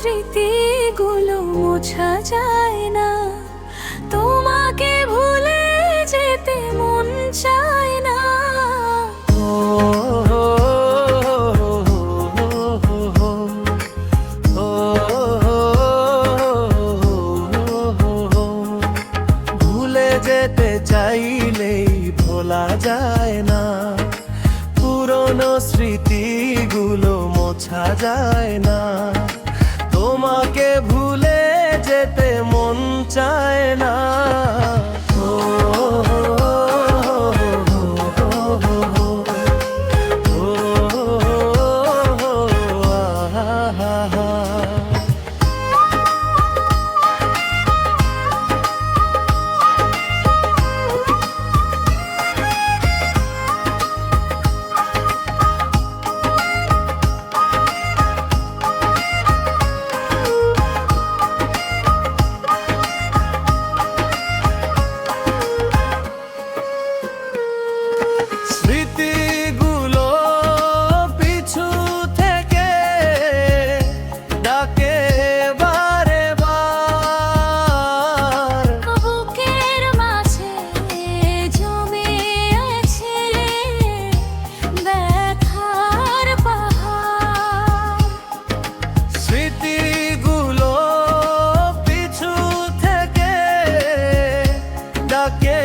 স্মৃতিগুলো মোছা যায় না, তোমাকে ভুলে যেতে মন চায় না। ভুলে যেতে চাইলেই ভোলা যায় না, পুরনো স্মৃতিগুলো মোছা যায় না, তোমাকে ভুলে যেতে মন চায় না। স্মৃতিগুলো পিছু থেকে ডাকে বারে বার, বুকের মাঝে জমে আছে ব্যথার পাহাড়। স্মৃতিগুলো পিছু থেকে ডাকে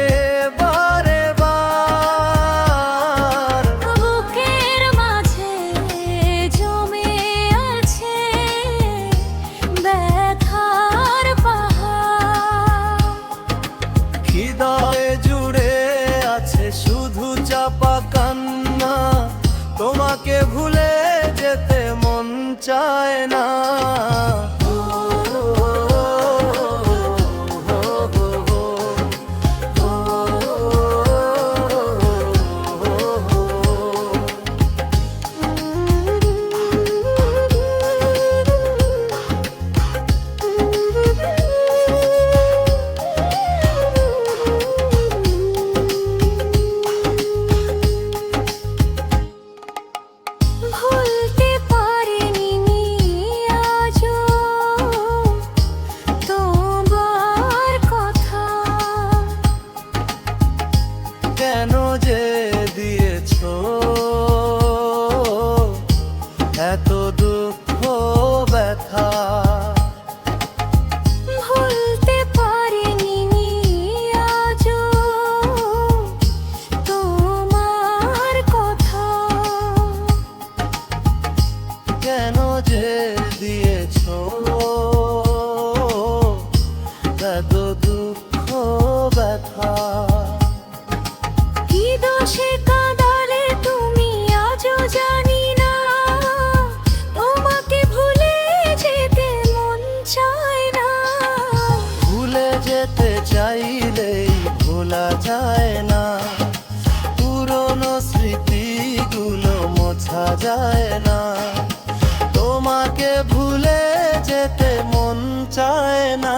বারে বার, বুকের মাঝে জমে আছে ব্যথার পাহাড়। হৃদয়ে জুড়ে আছে শুধু চাপা কান্না, তোমাকে ভুলে যেতে মন চায় না। ভুলতে পারিনি আজও তোমার কথা, কেন যে দিয়েছো এত দুঃখ ব্যথা, ভুলতে পারিনি আজও তোমার কথা, কেন যে দিয়েছো এত দুঃখ ব্যথা। কি দোষে কাঁদালে তুমি আজও জানি না, তোমাকে ভুলে যেতে মন চায় না। ভুলে যেতে চাইলেই ভোলা যায় না, পুরনো স্মৃতিগুলো মোছা যায় না, তোমাকে ভুলে যেতে মন চায় না।